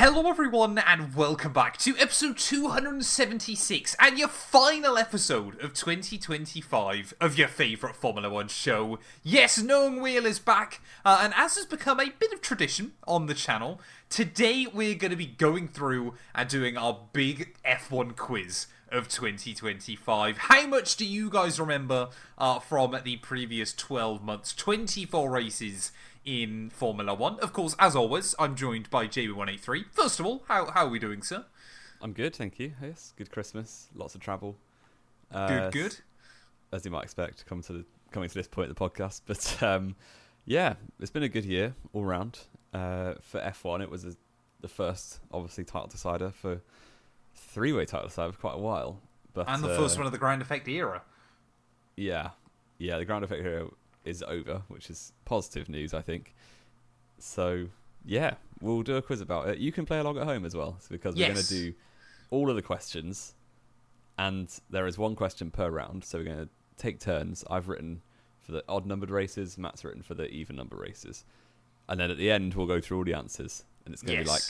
Hello everyone and welcome back to episode 276 and your final episode of 2025 of your favourite Formula 1 show. Yes, Knowing Wheel is back, and as has become a bit of tradition on the channel, today we're going to be going through and doing our big F1 quiz of 2025. How much do you guys remember from the previous 12 months, 24 races in Formula 1? Of course, as always, I'm joined by JB183. First of all, how are we doing, sir? I'm good, thank you. Yes, good Christmas, lots of travel. Good. As you might expect, coming to this point in the podcast. But yeah, it's been a good year all round. For F1, it was the first, obviously, title decider for three-way title decider for quite a while. And the first one of the ground effect era. Yeah, the ground effect era is over, which is positive news, I think. So yeah, we'll do a quiz about it. You can play along at home as well, because we're going to do all of the questions, and there is one question per round, so we're going to take turns. I've written for the odd numbered races, Matt's written for the even number races, and then at the end we'll go through all the answers, and it's going to be like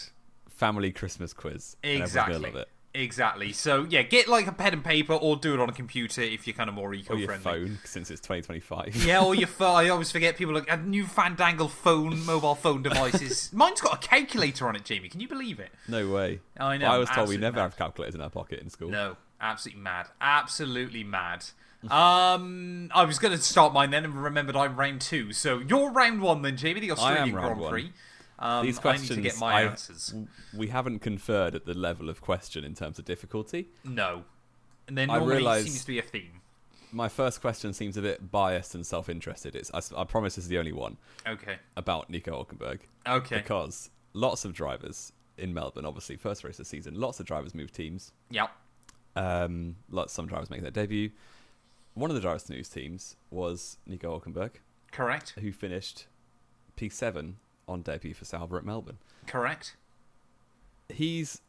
family Christmas quiz. Exactly. And everyone's going to love it. Exactly. So, yeah, get like a pen and paper or do it on a computer if you're kind of more eco-friendly. Or your phone, since it's 2025. Yeah, or your phone. I always forget people have new fandangled mobile phone devices. Mine's got a calculator on it, Jamie. Can you believe it? No way. I know. I was told we never have calculators in our pocket in school. No, absolutely mad. Absolutely mad. I was going to start mine then and remembered I'm round 2. So, you're round 1 then, Jamie, the Australian Grand Prix. These questions, I need to get my answers. We haven't conferred at the level of question in terms of difficulty. No. And there normally seems to be a theme. My first question seems a bit biased and self-interested. I promise this is the only one. Okay. About Nico Hülkenberg. Okay. Because lots of drivers in Melbourne, obviously, first race of the season, lots of drivers move teams. Yep. Some drivers make their debut. One of the drivers to move teams was Nico Hülkenberg. Correct. Who finished P7 on debut for Sauber at Melbourne. Correct. He's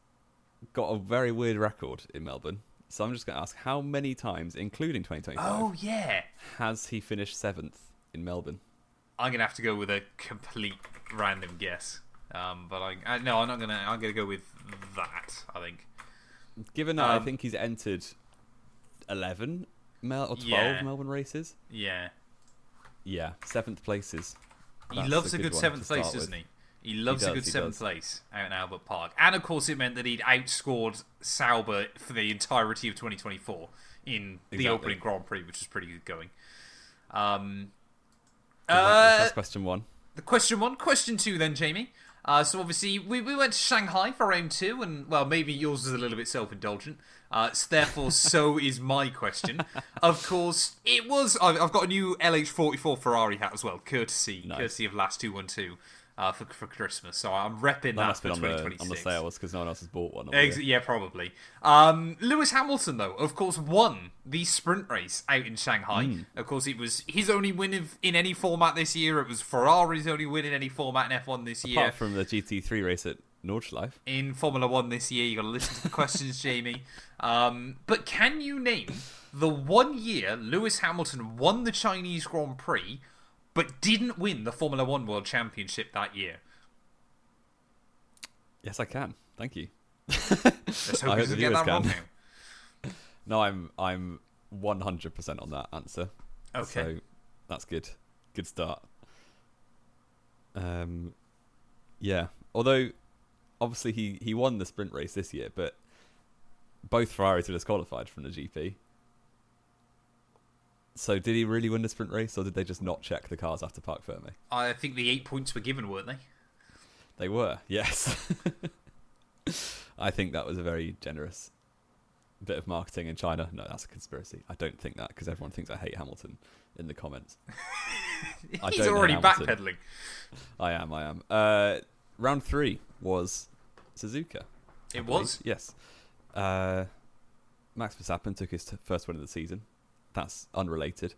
got a very weird record in Melbourne. So I'm just going to ask, how many times, including 2025, has he finished 7th in Melbourne? I'm going to have to go with a complete random guess. But I'm not going to. I'm going to go with that, I think. Given that I think he's entered 11 or 12 Melbourne races. Yeah. Yeah, 7th places. He loves a good 7th place, doesn't he? He loves a good 7th place out in Albert Park. And, of course, it meant that he'd outscored Sauber for the entirety of 2024 in the opening Grand Prix, which was pretty good going. That's question 1. The question 1. Question 2 then, Jamie. So, obviously, we went to Shanghai for round 2, and, well, maybe yours is a little bit self-indulgent. So therefore, so is my question. Of course, it was... I've got a new LH44 Ferrari hat as well, courtesy of Last 212 for Christmas. So I'm repping that for 2026. On the sales, because no one else has bought one. Yeah, probably. Lewis Hamilton, though, of course, won the sprint race out in Shanghai. Of course, it was his only win in any format this year. It was Ferrari's only win in any format in F1 this year. Apart from the GT3 race at Nordschleife. In Formula 1 this year, you got to listen to the questions, Jamie. But can you name the 1 year Lewis Hamilton won the Chinese Grand Prix but didn't win the Formula 1 World Championship that year? Yes, I can. Thank you. Let's hope you get that wrong now. No, I'm 100% on that answer. Okay. So that's good. Good start. Yeah. Although, obviously, he won the sprint race this year, but both Ferraris were disqualified from the GP. So did he really win the sprint race, or did they just not check the cars after Parc Fermé? I think the 8 points were given, weren't they? They were, yes. I think that was a very generous bit of marketing in China. No, that's a conspiracy. I don't think that, because everyone thinks I hate Hamilton in the comments. He's already backpedaling. I am. Round 3 was Suzuka. It was? Yes. Max Verstappen took his first win of the season. That's unrelated.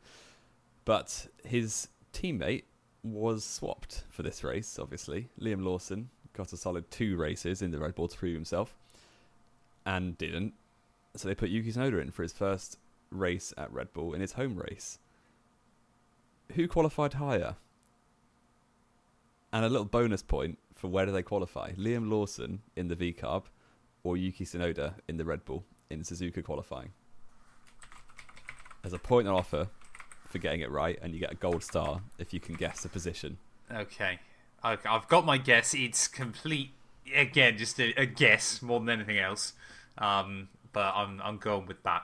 But his teammate was swapped for this race, obviously. Liam Lawson got a solid 2 races in the Red Bull to prove himself and didn't. So they put Yuki Tsunoda in for his first race at Red Bull in his home race. Who qualified higher? And a little bonus point for where do they qualify? Liam Lawson in the V-Carb or Yuki Tsunoda in the Red Bull in Suzuka qualifying. There's a point on offer for getting it right, and you get a gold star if you can guess the position. Okay. I've got my guess. It's complete, again, just a guess more than anything else. But I'm going with that.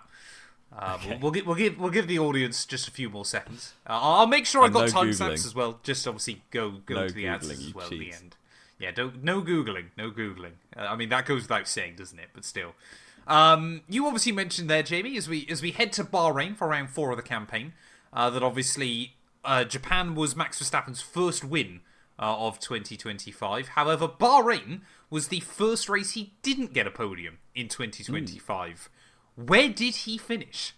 Okay. We'll give the audience just a few more seconds. I'll make sure I've got timestamps as well. Just obviously go to the answers as well at the end. Yeah, no googling. I mean that goes without saying, doesn't it? But still, you obviously mentioned there, Jamie, as we head to Bahrain for round 4 of the campaign, that obviously Japan was Max Verstappen's first win of 2025. However, Bahrain was the first race he didn't get a podium in 2025. Where did he finish?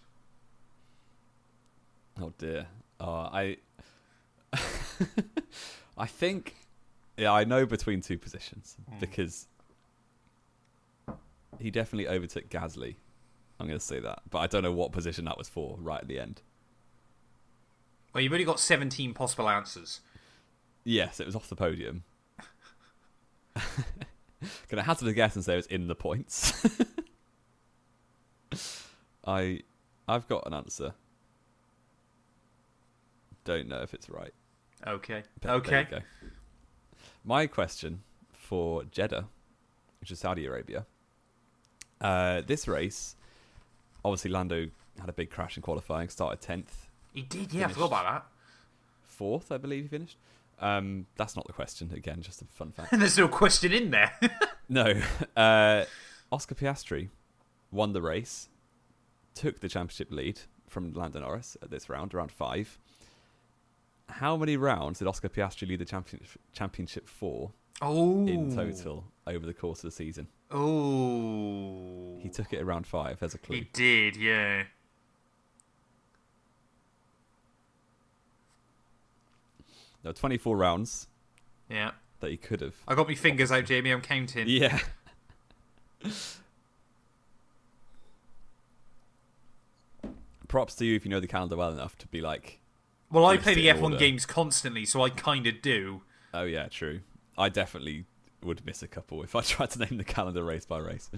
Oh dear. I think, I know between 2 positions because he definitely overtook Gasly. I'm going to say that, but I don't know what position that was for right at the end. Well, you've only got 17 possible answers. Yes, it was off the podium. Can I hazard a guess and say it was in the points? I've got an answer. Don't know if it's right. Okay. But there you go. My question for Jeddah, which is Saudi Arabia. This race, obviously Lando had a big crash in qualifying, started 10th. He did, yeah, I forgot about that. 4th, I believe he finished. That's not the question. Again, just a fun fact. There's no question in there. No. Oscar Piastri won the race, took the championship lead from Lando Norris at this round 5. How many rounds did Oscar Piastri lead the championship for in total over the course of the season? Oh. He took it at round 5. There's a clue. He did, yeah. There were 24 rounds. Yeah. That he could have. I got my fingers out, Jamie. I'm counting. Yeah. Props to you if you know the calendar well enough to be like... Well, I play the F1 games constantly, so I kind of do. Oh, yeah, true. I definitely would miss a couple if I tried to name the calendar race by race.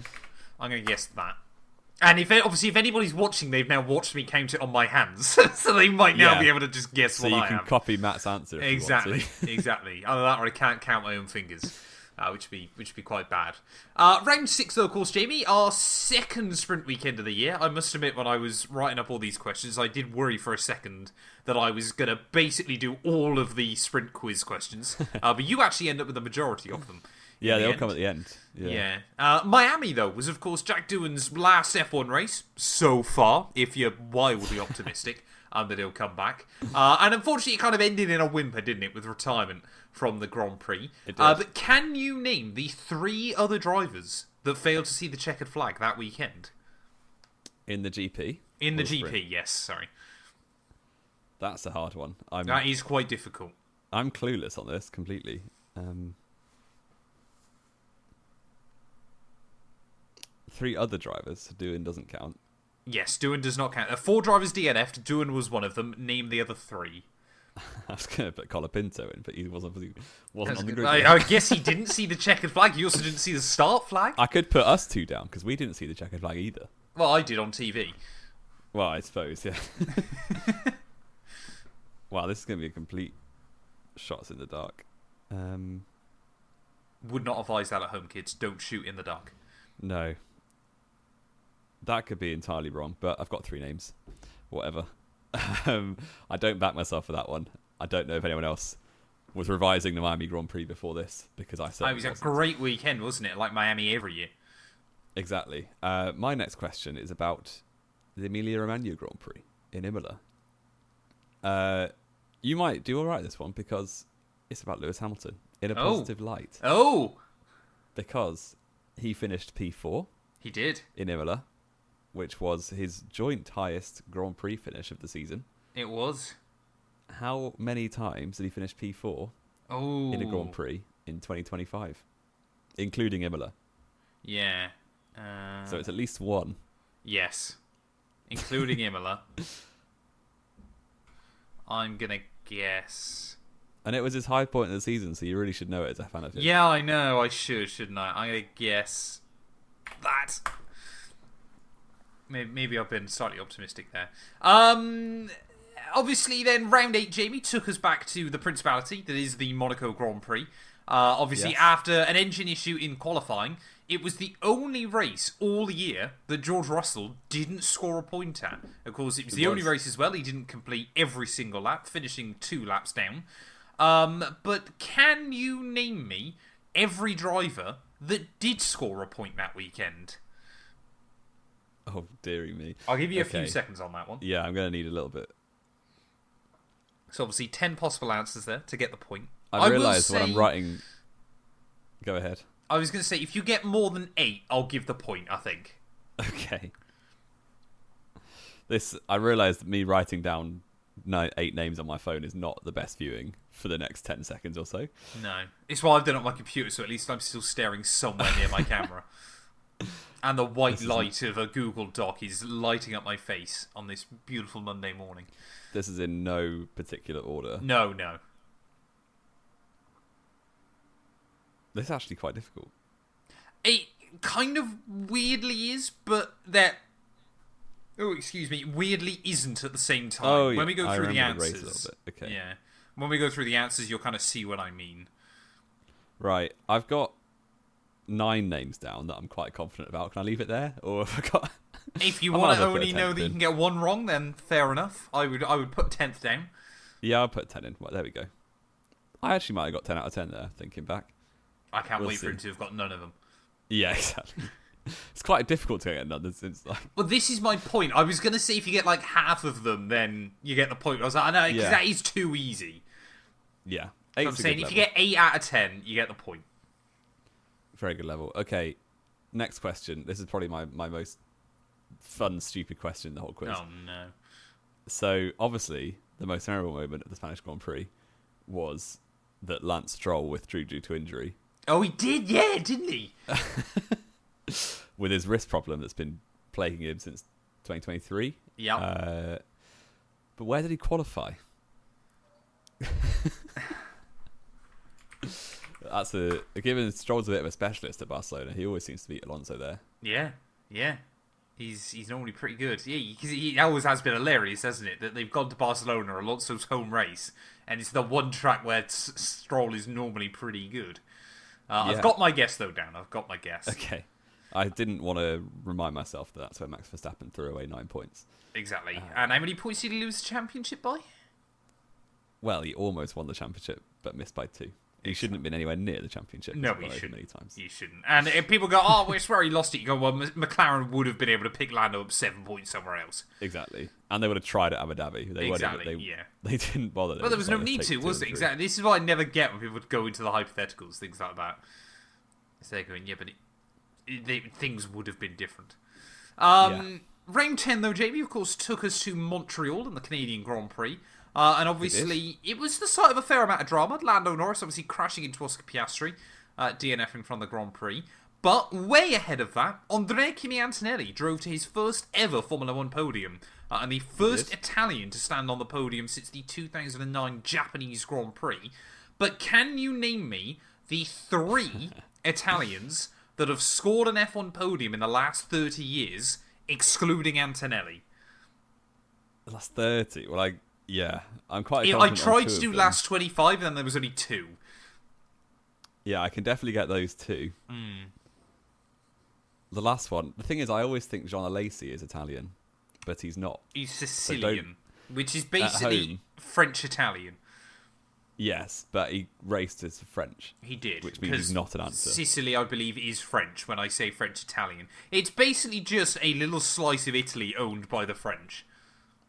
I'm going to guess that. And if anybody's watching, they've now watched me count it on my hands, so they might now be able to just guess what I am. So you can copy Matt's answer. If exactly, you want to. exactly. Either that, or I can't count my own fingers, which would be quite bad. Round 6, though, of course, Jamie, our second sprint weekend of the year. I must admit, when I was writing up all these questions, I did worry for a second that I was going to basically do all of the sprint quiz questions, but you actually end up with the majority of them. Yeah, they'll come at the end. Yeah. Miami, though, was, of course, Jack Doohan's last F1 race so far, if you're wildly optimistic that he'll come back. And unfortunately, it kind of ended in a whimper, didn't it, with retirement from the Grand Prix. It did. But can you name the 3 other drivers that failed to see the checkered flag that weekend? In the GP? In the GP, yes, sorry. That's a hard one. That is quite difficult. I'm clueless on this completely. 3 other drivers. Doohan doesn't count. Yes, Doohan does not count. 4 drivers DNF'd. Doohan was one of them. Name the other 3. I was going to put Colapinto in, but he wasn't on the grid. I guess he didn't see the checkered flag. He also didn't see the start flag. I could put us 2 down, because we didn't see the checkered flag either. Well, I did on TV. Well, I suppose, yeah. Wow, this is going to be a complete shots in the dark. Would not advise that at home, kids. Don't shoot in the dark. No. That could be entirely wrong, but I've got 3 names. Whatever. I don't back myself for that one. I don't know if anyone else was revising the Miami Grand Prix before this, because I said it was a great weekend, wasn't it? Like Miami every year. Exactly. My next question is about the Emilia-Romagna Grand Prix in Imola. You might do all right this one, because it's about Lewis Hamilton in a positive light. Oh! Because he finished P4. He did. In Imola, which was his joint highest Grand Prix finish of the season. It was. How many times did he finish P4 in a Grand Prix in 2025, including Imola? Yeah. So it's at least 1. Yes. Including Imola. I'm going to guess And it was his high point of the season, so you really should know it as a fan of his. Yeah, I know. I should, shouldn't I? I'm gonna guess that. Maybe I've been slightly optimistic there. Obviously, then round 8, Jamie, took us back to the Principality that is the Monaco Grand Prix. Obviously, Yes. after an engine issue in qualifying, it was the only race all year that George Russell didn't score a point at. Of course, it was the only race as well. He didn't complete every single lap, finishing 2 laps down. But can you name me every driver that did score a point that weekend? Oh, dearie me. I'll give you a few seconds on that one. Yeah, I'm going to need a little bit. So obviously 10 possible answers there to get the point. I realised when I'm writing... Go ahead. I was going to say, if you get more than 8, I'll give the point, I think. Okay. I realised me writing down 8 names on my phone is not the best viewing for the next 10 seconds or so. No. It's why I've done it on my computer, so at least I'm still staring somewhere near my camera. And the white light of a Google Doc is lighting up my face on this beautiful Monday morning. This is in no particular order. No. This is actually quite difficult. It kind of weirdly is, but that... Oh, excuse me. Weirdly isn't at the same time. Oh, yeah. When we go through the remember answers... the race a little bit. Okay. Yeah. When we go through the answers, you'll kind of see what I mean. Right. I've got 9 names down that I'm quite confident about. Can I leave it there? Or have I got... If you want to only know that you can get 1 wrong, then fair enough. I would put 10th down. Yeah, I'll put 10 in. Well, there we go. I actually might have got 10 out of 10 there, thinking back. I can't wait for him to have got none of them. Yeah, exactly. It's quite difficult to get none. Since, like... Well, this is my point. I was going to say if you get like half of them, then you get the point. I was like, I know, because that is too easy. Yeah. So I'm saying if you get 8 out of 10, you get the point. Very good level. Okay, next question. This is probably my most fun, stupid question in the whole quiz. Oh, no. So, obviously, the most memorable moment of the Spanish Grand Prix was that Lance Stroll withdrew due to injury. Oh, he did? Yeah, didn't he? With his wrist problem that's been plaguing him since 2023. Yeah. But where did he qualify? Given Stroll's a bit of a specialist at Barcelona, he always seems to beat Alonso there. Yeah. He's normally pretty good. Yeah, because he always has been hilarious, hasn't it? That they've gone to Barcelona, Alonso's home race, and it's the one track where Stroll is normally pretty good. I've got my guess, though, Dan. I've got my guess. Okay. I didn't want to remind myself that that's where Max Verstappen threw away 9 points. Exactly. And how many points did he lose the championship by? Well, he almost won the championship, but missed by 2. He shouldn't have been anywhere near the championship. No, he shouldn't. Many times. He shouldn't. And if people go, oh, I swear he lost it, you go, well, McLaren would have been able to pick Lando up 7 points somewhere else. Exactly. And they would have tried at Abu Dhabi. They didn't bother. Well, there was no need to, was it? Exactly. This is what I never get when people would go into the hypotheticals, things like that. So they're going, yeah, but things would have been different. Round 10, though, Jamie, of course, took us to Montreal in the Canadian Grand Prix. And obviously, it was the site of a fair amount of drama. Lando Norris obviously crashing into Oscar Piastri, DNFing from the Grand Prix. But way ahead of that, Andrea Kimi Antonelli drove to his first ever Formula 1 podium. And the first Italian to stand on the podium since the 2009 Japanese Grand Prix. But can you name me the 3 Italians that have scored an F1 podium in the last 30 years, excluding Antonelli? The last 30? Well, I'm quite I tried to do last 25 and then there was only 2. Yeah, I can definitely get those 2. The last one, the thing is, I always think Jean Alesi is Italian, but he's not. He's Sicilian, which is basically French-Italian. Yes, but he raced as French. He did. Which means he's not an answer. Sicily, I believe, is French when I say French-Italian. It's basically just a little slice of Italy owned by the French.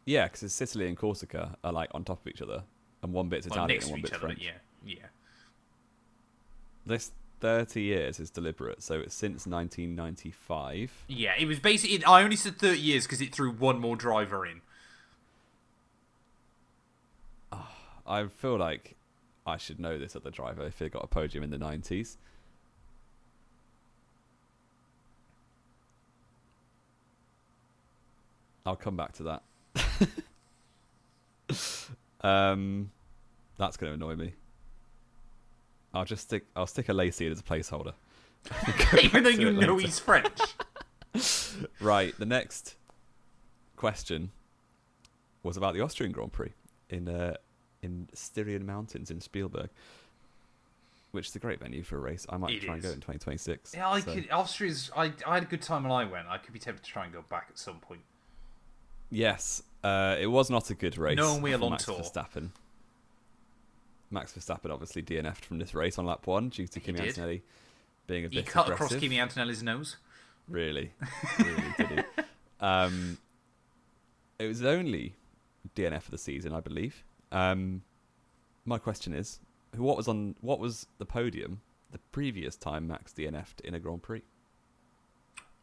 Yeah, because Sicily and Corsica are like on top of each other, and one bit's Italian and one bit's French. Yeah. This 30 years is deliberate, so it's since 1995. Yeah, it was basically... I only said 30 years because it threw one more driver in. I feel like I should know this other driver if he got a podium in the 90s. I'll come back to that. That's going to annoy me. I'll stick a Lacey in as a placeholder. Even though you know he's French. Right, the next question was about the Austrian Grand Prix in Styrian Mountains in Spielberg, which is a great venue for a race. I might try and go in 2026. Yeah, Austria's. I had a good time when I went. I could be tempted to try and go back at some point. Yes, it was not a good race. No wheel on Max tour. Verstappen. Max Verstappen obviously DNF'd from this race on lap 1 due to Kimi Antonelli being a bit aggressive. He cut across Kimi Antonelli's nose. Really did he? It was only DNF for the season, I believe. My question is, what was the podium the previous time Max DNF'd in a Grand Prix?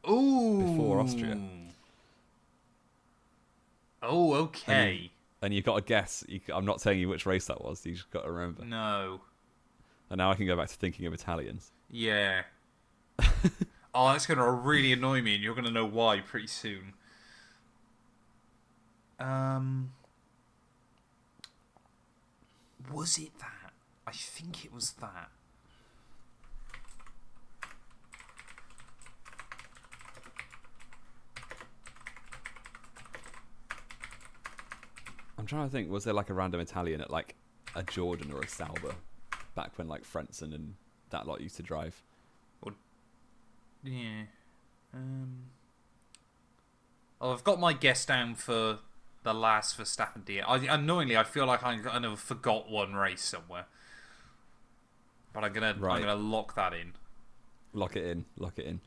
Ooh. Before Austria. Oh, okay. And you've got to guess. I'm not telling you which race that was. You just got to remember. No. And now I can go back to thinking of Italians. Yeah. Oh, that's going to really annoy me, and you're going to know why pretty soon. Was it that? I think it was that. I'm trying to think, was there like a random Italian at like a Jordan or a Sauber back when like Frentzen and that lot used to drive? Yeah. Oh, I've got my guess down for the last Verstappen deal. Unknowingly, I feel like I kind of forgot one race somewhere. But I'm gonna lock that in. Lock it in.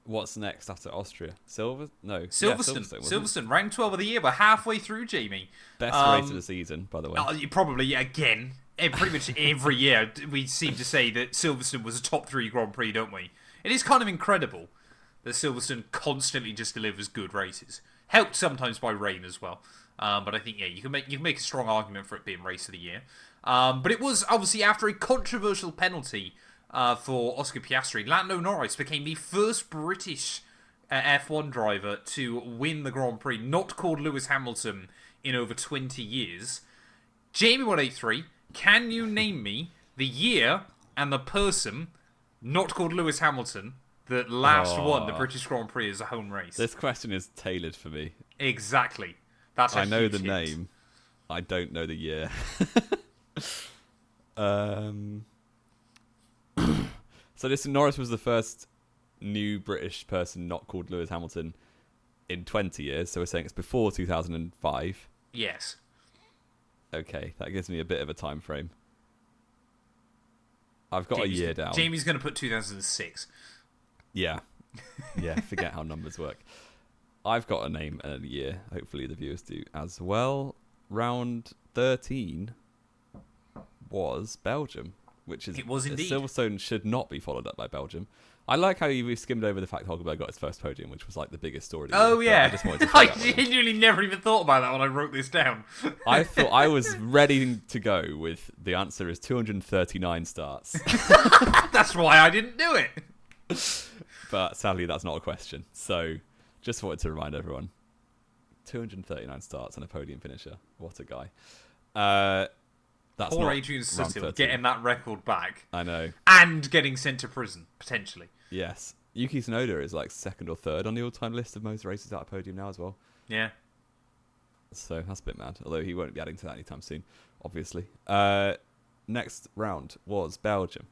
What's next after Austria? Silverstone. Silverstone, round 12 of the year. We're halfway through, Jamie. Best race of the season, by the way. Probably, again. Pretty much every year, we seem to say that Silverstone was a top 3 Grand Prix, don't we? It is kind of incredible that Silverstone constantly just delivers good races. Helped sometimes by rain as well. But I think, you can make a strong argument for it being race of the year. But it was obviously after a controversial penalty for Oscar Piastri. Lando Norris became the first British F1 driver to win the Grand Prix, not called Lewis Hamilton, in over 20 years. Jamie183, can you name me the year and the person not called Lewis Hamilton that last won the British Grand Prix as a home race? This question is tailored for me. Exactly. I know the name. I don't know the year. So Norris was the first new British person not called Lewis Hamilton in 20 years. So we're saying it's before 2005. Yes. Okay, that gives me a bit of a time frame. I've got a year down. Jamie's going to put 2006. Yeah, forget how numbers work. I've got a name and a year. Hopefully the viewers do as well. Round 13 was Belgium, which is... It was indeed. Silverstone should not be followed up by Belgium. I like how we skimmed over the fact Hulkenberg got his first podium, which was like the biggest story. Oh, yeah. I just wanted to I genuinely never even thought about that when I wrote this down. I thought I was ready to go with the answer is 239 starts. That's why I didn't do it. But sadly, that's not a question. So just wanted to remind everyone. 239 starts and a podium finisher. What a guy. That's poor Adrian Sutil getting that record back. I know. And getting sent to prison, potentially. Yes. Yuki Tsunoda is like second or third on the all-time list of most races at a podium now as well. Yeah. So that's a bit mad. Although he won't be adding to that anytime soon, obviously. Next round was Belgium.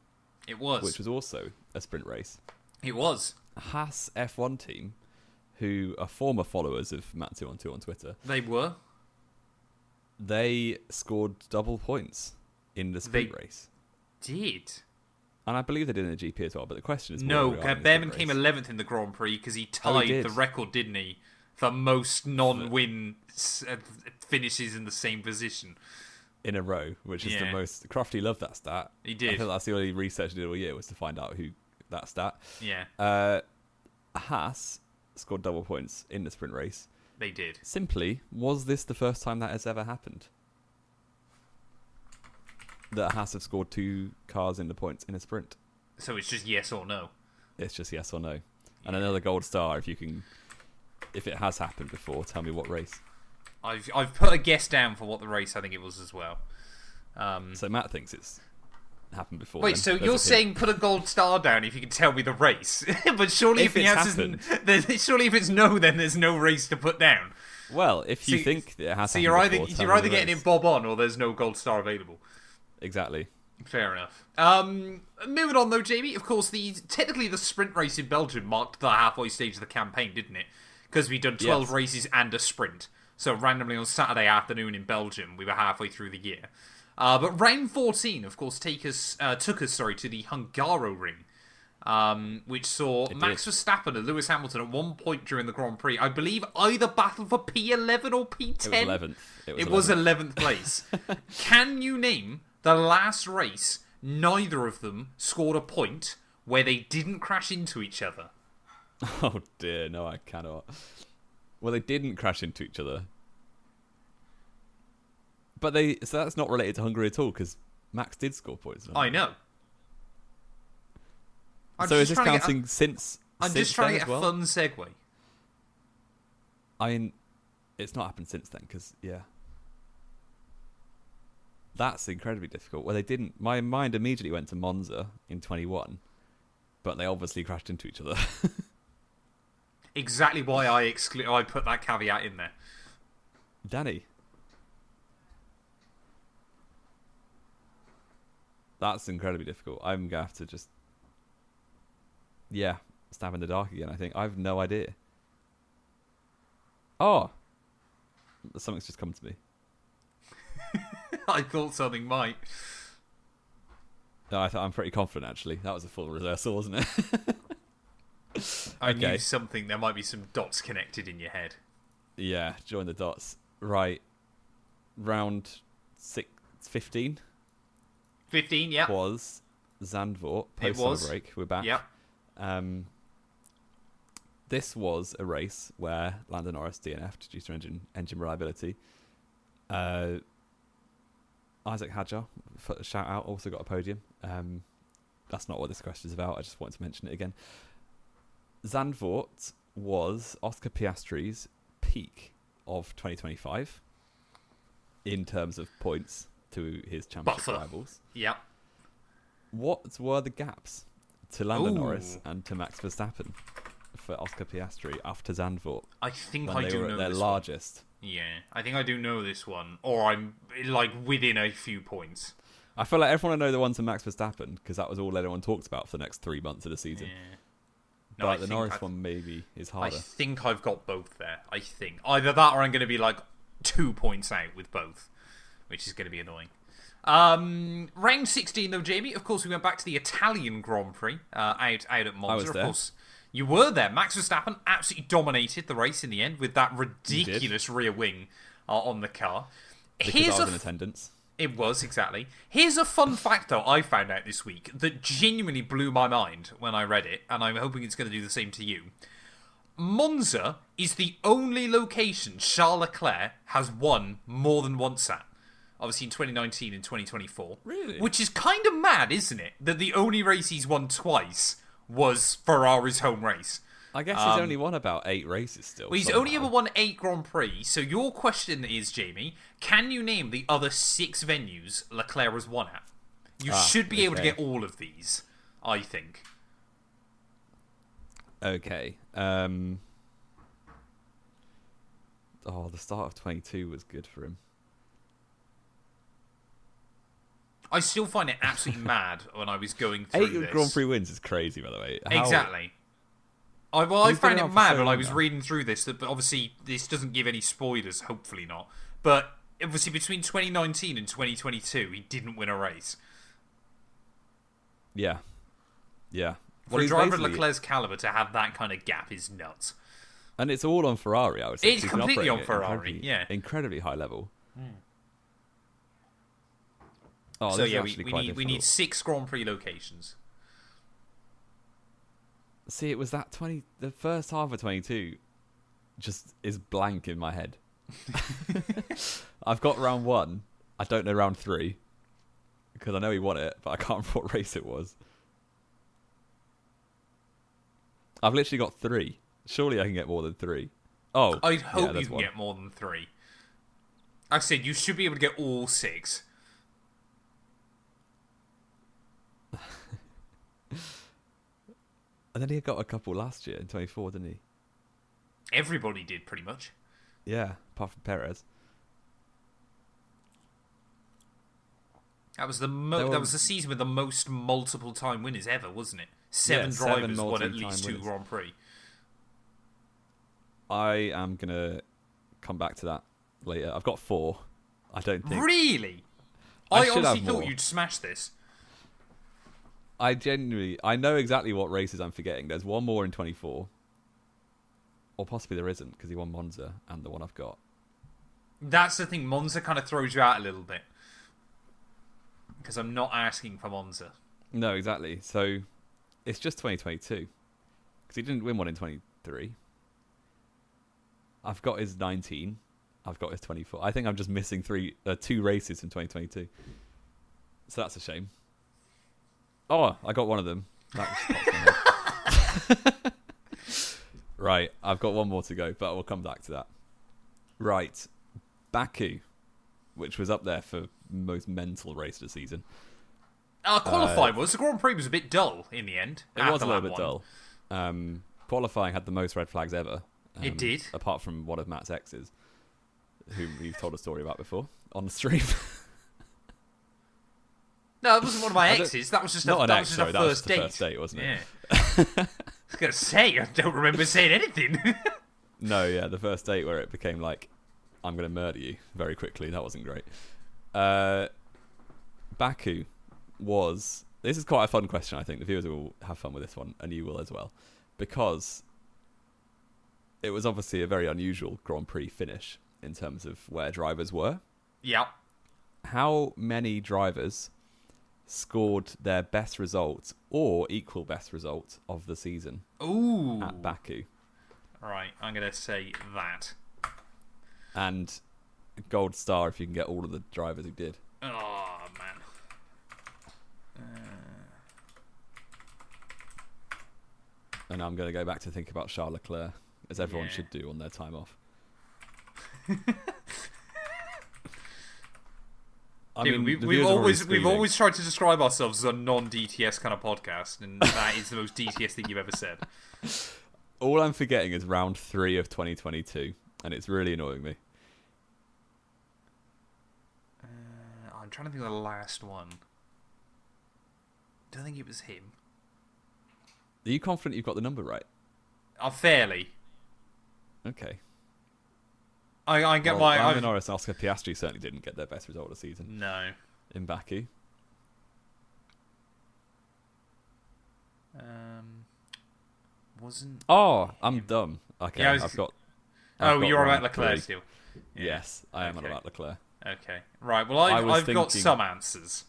It was. Which was also a sprint race. It was. Haas F1 team, who are former followers of Matt212 on Twitter. They were. They scored double points in the sprint race. Did? And I believe they did in the GP as well, but the question is... No, Behrman came 11th in the Grand Prix because he tied the record, didn't he? For most non-win finishes in the same position. In a row, which is the most... Crofty loved that stat. He did. I think that's the only research he did all year was to find out who that stat. Yeah. Haas scored double points in the sprint race. They did. Simply, was this the first time that has ever happened? That Haas have scored 2 cars in the points in a sprint. So it's just yes or no? It's just yes or no. And another gold star if it has happened before, tell me what race. I've put a guess down for what the race I think it was as well. So Matt thinks it's happened before. Wait, then. so There's you're a hint. saying put a gold star down if you can tell me the race? But surely if the answer's surely if it's no, then there's no race to put down. Well, if you So- think it has So happened you're either before, tell you're me either the getting race. it bob on or there's no gold star available. Exactly. Fair enough. Moving on though, Jamie. Of course, technically the sprint race in Belgium marked the halfway stage of the campaign, didn't it? Because we'd done 12 Yes. races and a sprint. So randomly on Saturday afternoon in Belgium, we were halfway through the year. But round 14, of course, took us to the Hungaroring, which saw Max Verstappen and Lewis Hamilton at one point during the Grand Prix, I believe, either battle for P11 or P10. It was 11th. It was 11th place. Can you name the last race neither of them scored a point where they didn't crash into each other? Oh dear, no, I cannot. Well, they didn't crash into each other, but so that's not related to Hungary at all because Max did score points. I know. So is this counting since? I'm since just trying to then get a as well? fun segue. I mean, it's not happened since then because that's incredibly difficult. Well, they didn't. My mind immediately went to Monza in 21, but they obviously crashed into each other. Exactly why I put that caveat in there. Danny, that's incredibly difficult. I'm gonna have to just, stab in the dark again. I think I have no idea. Oh, something's just come to me. I thought something might. No, I'm pretty confident actually. That was a full reversal, wasn't it? I Okay. knew something. There might be some dots connected in your head. Yeah, join the dots. Right, round 15 15, yeah. was Zandvoort It post summer was. break. We're back. Yep. This was a race where Lando Norris DNF'd due to engine reliability. Isaac Hadjar, shout out, also got a podium. That's not what this question is about. I just wanted to mention it again. Zandvoort was Oscar Piastri's peak of 2025 in terms of points to his championship Buffer. rivals. Yep. What were the gaps to Lando Ooh. Norris and to Max Verstappen for Oscar Piastri after Zandvoort I think when I they do were know at their this largest? one. Yeah, I think I do know this one. Or I'm, like, within a few points. I feel like everyone will know the one to Max Verstappen because that was all anyone talked about for the next 3 months of the season. Yeah. No, But the Norris one maybe is I harder. think I've got both there. I think. Either that or I'm going to be, like, 2 points out with both. Which is going to be annoying. Round 16, though, Jamie. Of course, we went back to the Italian Grand Prix out at Monza. I was there. Of course, you were there. Max Verstappen absolutely dominated the race in the end with that ridiculous rear wing on the car. Because I was in attendance. It was, exactly. Here's a fun fact, though, I found out this week that genuinely blew my mind when I read it, and I'm hoping it's going to do the same to you. Monza is the only location Charles Leclerc has won more than once at. Obviously in 2019 and 2024. Really? Which is kind of mad, isn't it? That the only race he's won twice was Ferrari's home race. I guess he's only won about 8 races still. Well, he's only ever won 8 Grand Prix. So your question is, Jamie, can you name the other 6 venues Leclerc has won at? You should be able to okay. get all of these, I think. Okay. The start of 22 was good for him. I still find it absolutely mad when I was going through 8 this. Grand Prix wins is crazy, by the way. Exactly. I He's been found it around for mad so when I long was now. reading through this, but obviously this doesn't give any spoilers, hopefully not. But obviously between 2019 and 2022, he didn't win a race. Yeah. Yeah. For a driver of Leclerc's caliber to have that kind of gap is nuts. And it's all on Ferrari, I would say. It's 'cause he's been completely operating on at Ferrari, yeah. Incredibly high level. Oh, So this is yeah, actually quite we need difficult. 6 Grand Prix locations. See, it was that the first half of 22 just is blank in my head. I've got round 1. I don't know round 3 because I know he won it, but I can't remember what race it was. I've literally got 3. Surely I can get more than 3. Oh, I'd hope you there's can one. get more than 3. Like I said, you should be able to get all 6. And then he got a couple last year in 24, didn't he? Everybody did, pretty much. Yeah, apart from Perez. That was the season with the most multiple time winners ever, wasn't it? Seven drivers won at least 2 Grand Prix. I am gonna come back to that later. I've got 4. I don't think. Really? I honestly thought you'd smash this. I know exactly what races I'm forgetting. There's one more in 24. Or possibly there isn't, because he won Monza and the one I've got. That's the thing. Monza kind of throws you out a little bit. Because I'm not asking for Monza. No, exactly. So, it's just 2022. Because he didn't win one in 23. I've got his 19. I've got his 24. I think I'm just missing 2 races in 2022. So that's a shame. Oh, I got one of them. Right, I've got one more to go, but we'll come back to that. Right, Baku, which was up there for most mental race of the season. Qualifying was. The Grand Prix was a bit dull in the end. It was a little bit dull. Qualifying had the most red flags ever. It did. Apart from one of Matt's exes, whom we've told a story about before on the stream. No, it wasn't one of my exes. That was just a first date. First date, wasn't it? Yeah. I was going to say, I don't remember saying anything. No, yeah, the first date where it became like, I'm going to murder you very quickly. That wasn't great. Baku was... This is quite a fun question, I think. The viewers will have fun with this one, and you will as well. Because it was obviously a very unusual Grand Prix finish in terms of where drivers were. Yeah. How many drivers scored their best result or equal best result of the season at Baku? Right, I'm going to say that. And gold star if you can get all of the drivers who did. Oh, man. And I'm going to go back to think about Charles Leclerc, as everyone should do on their time off. We've always tried to describe ourselves as a non-DTS kind of podcast, and that is the most DTS thing you've ever said. All I'm forgetting is round 3 of 2022, and it's really annoying me. I'm trying to think of the last one. Don't think it was him. Are you confident you've got the number right? Fairly. Okay. I get my... Lando Norris and Oscar Piastri certainly didn't get their best result of the season. No. In Baku. Wasn't... Oh, I'm dumb. Okay, yeah, I've got you're about Leclerc still. Yeah. Yes, I am on about Leclerc. Okay. Right, well, I've got some answers.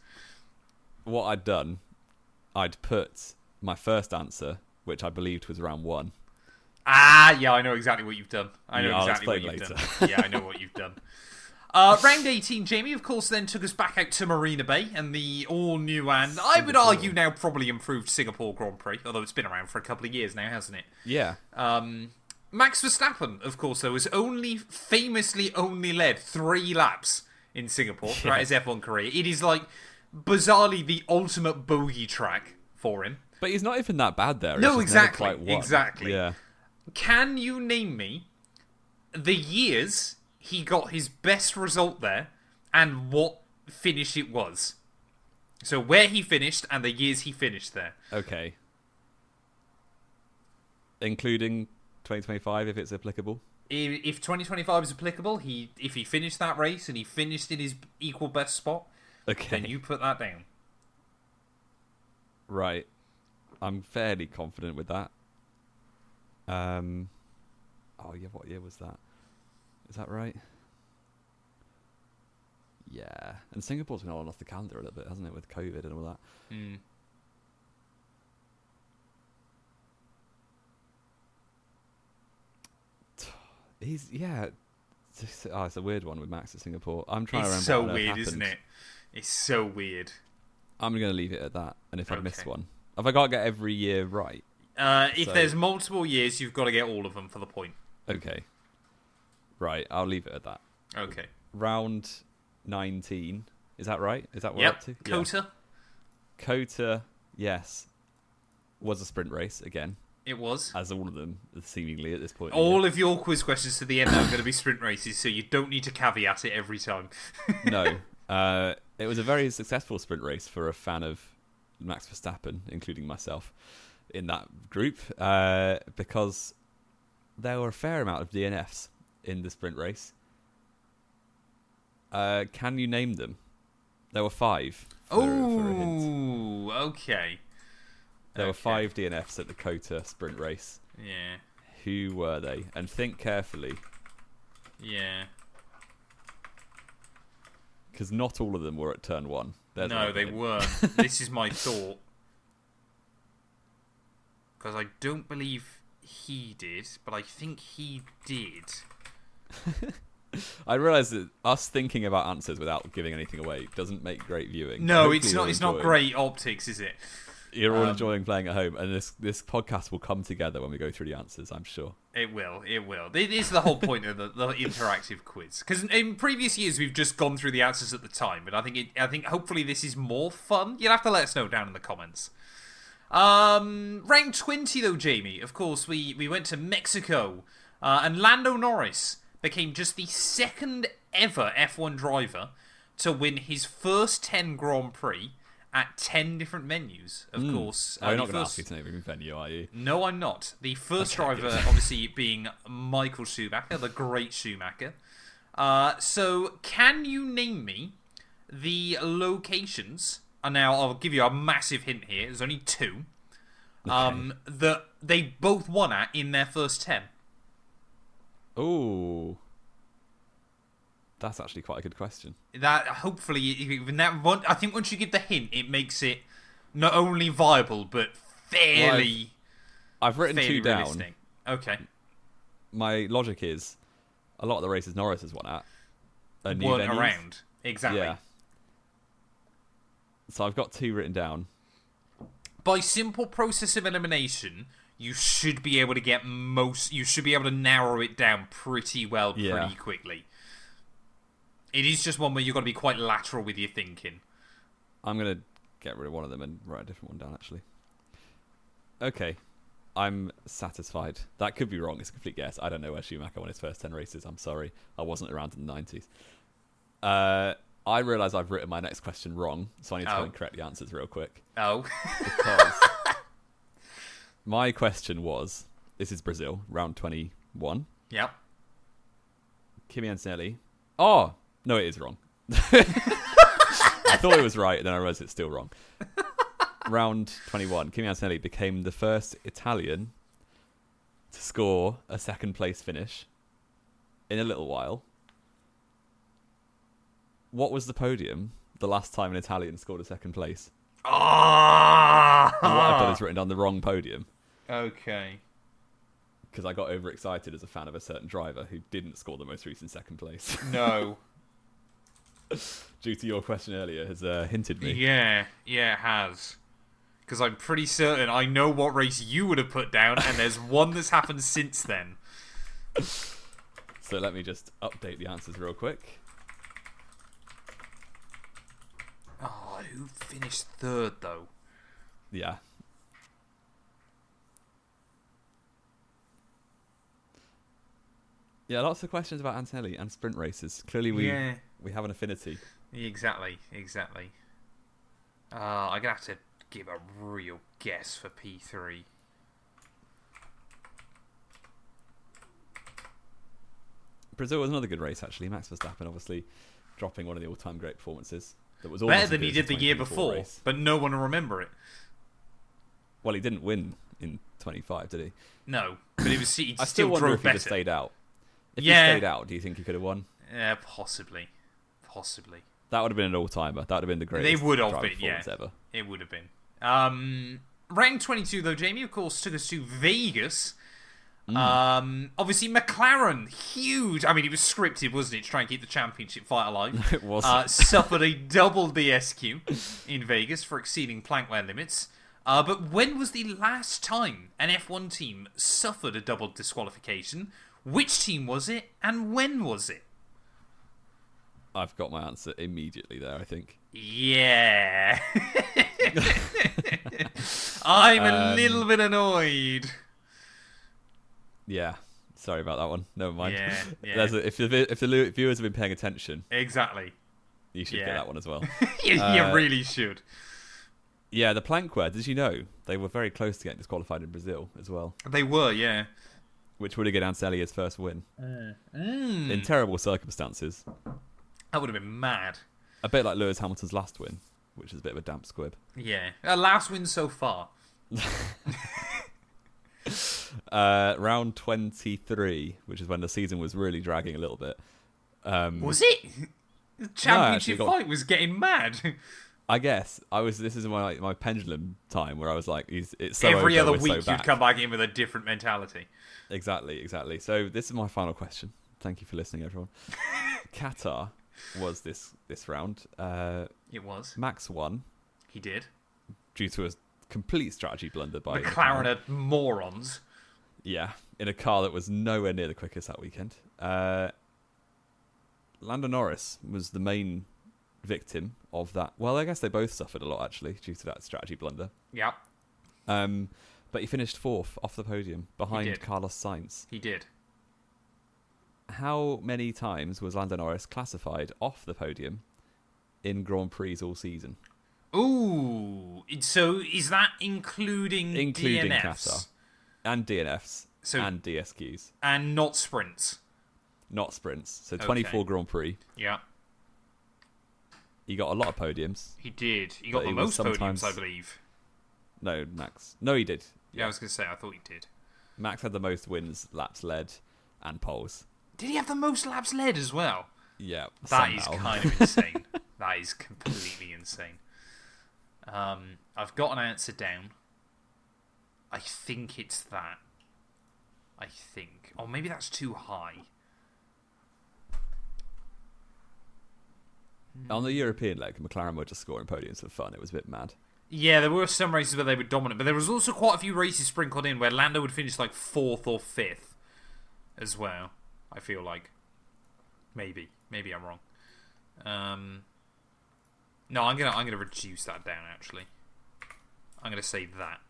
What I'd done, I'd put my first answer, which I believed was round 1. Yeah, I know exactly what you've done. I know exactly what you've done. Yeah, I know what you've done. Round 18, Jamie, of course, then took us back out to Marina Bay and the all-new and, I would argue now, probably improved Singapore Grand Prix, although it's been around for a couple of years now, hasn't it? Yeah. Max Verstappen, of course, though, has famously only led 3 laps in Singapore throughout his F1 career. It is, like, bizarrely the ultimate bogey track for him. But he's not even that bad there. No, exactly. Exactly. Yeah. Can you name me the years he got his best result there and what finish it was? So where he finished and the years he finished there. Okay. Including 2025 if it's applicable? If 2025 is applicable, if he finished that race and he finished in his equal best spot, then you put that down. Right. I'm fairly confident with that. Oh yeah, what year was that? Is that right? Yeah. And Singapore's been on off the calendar a little bit, hasn't it, with COVID and all that. It's a weird one with Max at Singapore. I'm trying to remember. It's so weird, isn't it? It's so weird. I'm going to leave it at that. And if I miss one, have I got to get every year right? If there's multiple years, you've got to get all of them for the point. Okay. Right, I'll leave it at that. Okay. Round 19. Is that right? Is that what we're up to? Kota. Kota, yes. was a sprint race again. It was. As all of them, seemingly, at this point. All of your quiz questions to the end are going to be sprint races, so you don't need to caveat it every time. No. It was a very successful sprint race for a fan of Max Verstappen, including myself, in that group, because there were a fair amount of DNFs in the sprint race. Can you name them? There were 5. For a hint. Okay. There were 5 DNFs at the COTA sprint race. Yeah. Who were they? And think carefully. Yeah. Because not all of them were at turn 1. No, they weren't. This is my thought. Because I don't believe he did, but I think he did. I realise that us thinking about answers without giving anything away doesn't make great viewing. No, Hopefully it's not. It's not great optics, is it? You're all enjoying playing at home, and this podcast will come together when we go through the answers, I'm sure. It will. It will. It is the whole point of the interactive quiz. Because in previous years we've just gone through the answers at the time, but I think hopefully this is more fun. You'll have to let us know down in the comments. Round 20 though, Jamie. Of course, we went to Mexico, and Lando Norris became just the second ever F1 driver to win his first 10 Grand Prix at 10 different menus, of course. You're not going to ask me to name a venue, are you? No, I'm not. The first driver, obviously, being Michael Schumacher, the great Schumacher. So, can you name me the locations? And now I'll give you a massive hint here. There's only 2. That they both won at in their first 10. Ooh. That's actually quite a good question. That hopefully, even that one, I think once you give the hint, it makes it not only viable but fairly. Well, I've written 2 down. Realistic. Okay. My logic is a lot of the races Norris has won at weren't around. Exactly. Yeah. So I've got 2 written down. By simple process of elimination, you should be able to get you should be able to narrow it down pretty well, pretty quickly. It is just one where you've got to be quite lateral with your thinking. I'm going to get rid of one of them and write a different one down, actually. Okay. I'm satisfied. That could be wrong. It's a complete guess. I don't know where Schumacher won his first 10 races. I'm sorry. I wasn't around in the 90s. I realise I've written my next question wrong, so I need to try and correct the answers real quick. Because my question was, this is Brazil, round 21. Yep. Kimi Antonelli. Oh! No, it is wrong. I thought it was right, and then I realised it's still wrong. Round 21, Kimi Antonelli became the first Italian to score a second-place finish in a little while. What was the podium the last time an Italian scored a second place? And what I've done is written down the wrong podium. Okay. Because I got overexcited as a fan of a certain driver who didn't score the most recent second place. No. Due to your question earlier, has hinted me. Yeah, it has. Because I'm pretty certain I know what race you would have put down, and there's one that's happened since then. So let me just update the answers real quick. Oh, who finished 3rd, though? Yeah. Yeah, lots of questions about Antonelli and sprint races. Clearly we have an affinity. Exactly. I'm going to have to give a real guess for P3. Brazil was another good race, actually. Max Verstappen, obviously, dropping one of the all-time great performances. That was better than he did the year before, race. But no one will remember it. Well, he didn't win in 25, did he? No, but he was. He I still wonder if he just stayed out. If he stayed out, do you think he could have won? Yeah, possibly. That would have been an all-timer. That would have been the greatest. They would have been, ever. It would have been. Round 22, though, Jamie, of course, took us to Vegas. Obviously, McLaren, huge. I mean, it was scripted, wasn't it, to try and keep the championship fight alive. It was. Suffered a double DSQ in Vegas for exceeding plank wear limits. But when was the last time an F1 team suffered a double disqualification? Which team was it, and when was it? I've got my answer immediately there, I think. Yeah. I'm a little bit annoyed. Yeah. Sorry about that one. Never mind. Yeah. If the viewers have been paying attention, Exactly. you should get that one as well. You really should. Yeah, the plankware. Did you know they were very close to getting disqualified in Brazil as well? They were, yeah. Which would have given Ansellia's first win in terrible circumstances. That would have been mad. A bit like Lewis Hamilton's last win, which is a bit of a damp squib. Yeah, last win so far. Round 23, which is when the season was really dragging a little bit. Was it? The championship fight was getting mad. I guess This is my pendulum time where I was like, it's so every over, other week so you'd come back in with a different mentality. Exactly. So this is my final question. Thank you for listening, everyone. Qatar was this round. It was. Max won. He did. Due to a complete strategy blunder by McLaren had morons. Yeah, in a car that was nowhere near the quickest that weekend. Lando Norris was the main victim of that. Well, I guess they both suffered a lot, actually, due to that strategy blunder. Yeah. But he finished 4th off the podium, behind Carlos Sainz. He did. How many times was Lando Norris classified off the podium in Grand Prix all season? Ooh, so is that including DNFs? Qatar and DNFs and DSQs and not sprints? Not sprints. So 24 Grand Prix. Yeah. He got a lot of podiums. He did. He got the most podiums, I believe. No, Max. No, he did. Yeah, I was going to say, I thought he did. Max had the most wins, laps led, and poles. Did he have the most laps led as well? Yeah. That is kind of insane. That is completely insane. I've got an answer down. I think it's that. I think. Or maybe that's too high. On the European leg, McLaren were just scoring podiums for fun. It was a bit mad. Yeah, there were some races where they were dominant, but there was also quite a few races sprinkled in where Lando would finish like 4th or 5th as well. I feel like. Maybe I'm wrong. No, I'm gonna reduce that down. Actually, I'm gonna say that.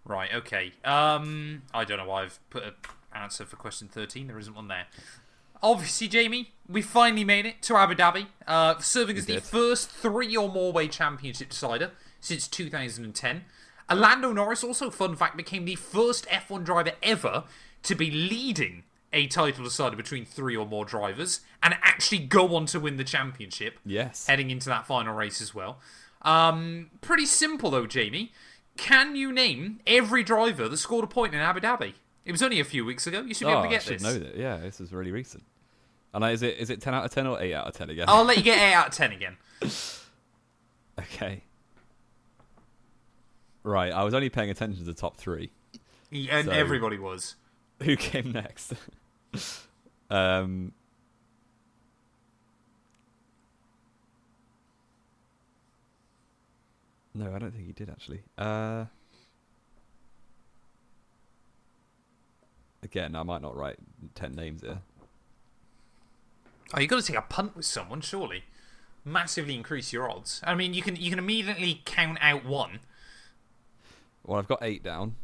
Right. Okay. I don't know why I've put an answer for question 13. There isn't one there. Obviously, Jamie, we finally made it to Abu Dhabi, serving as the first 3 or more way championship decider since 2010. Lando Norris, also fun fact, became the first F1 driver ever to be leading a title decider between 3 or more drivers and actually go on to win the championship. Yes. Heading into that final race as well. Pretty simple though, Jamie. Can you name every driver that scored a point in Abu Dhabi? It was only a few weeks ago. You should be able to get this. I should know that. Yeah, this is really recent. And is it 10 out of 10 or 8 out of 10 again? I'll let you get 8 out of 10 again. Okay. Right, I was only paying attention to the top 3. And so, everybody was. Who came next? No, I don't think he did, actually. Again, I might not write 10 names here. Oh, you've got to take a punt with someone, surely. Massively increase your odds. I mean, you can immediately count out 1. Well, I've got 8 down.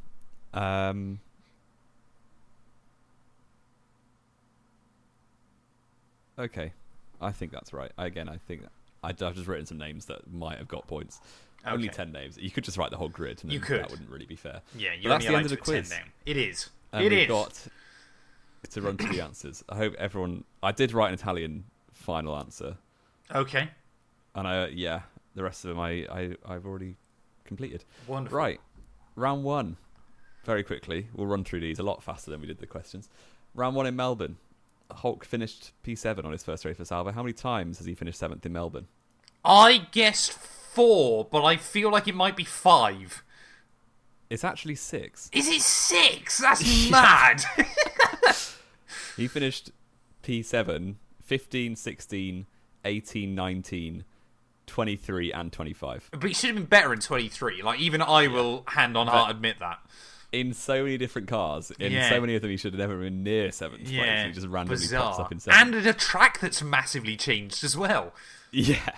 Okay, I think that's right. I think that I've just written some names that might have got points. Okay. Only 10 names. You could just write the whole grid. And you could. That wouldn't really be fair. Yeah, you're only allowed to put 10 down. It is. We've got to run through the answers. I hope everyone... I did write an Italian final answer. Okay. And the rest of them I've already completed. Wonderful. Right. Round 1. Very quickly. We'll run through these a lot faster than we did the questions. Round 1 in Melbourne. Hulk finished P7 on his first race for Sauber. How many times has he finished 7th in Melbourne? I guessed 4, but I feel like it might be 5. It's actually 6. Is it 6? That's mad. He finished P7, 15, 16, 18, 19, 23 and 25. But he should have been better in 23. Like, even I will hand on heart admit that. In so many different cars, so many of them he should have never been near 7th place. He just randomly pops up in 7th. And at a track that's massively changed as well. Yeah.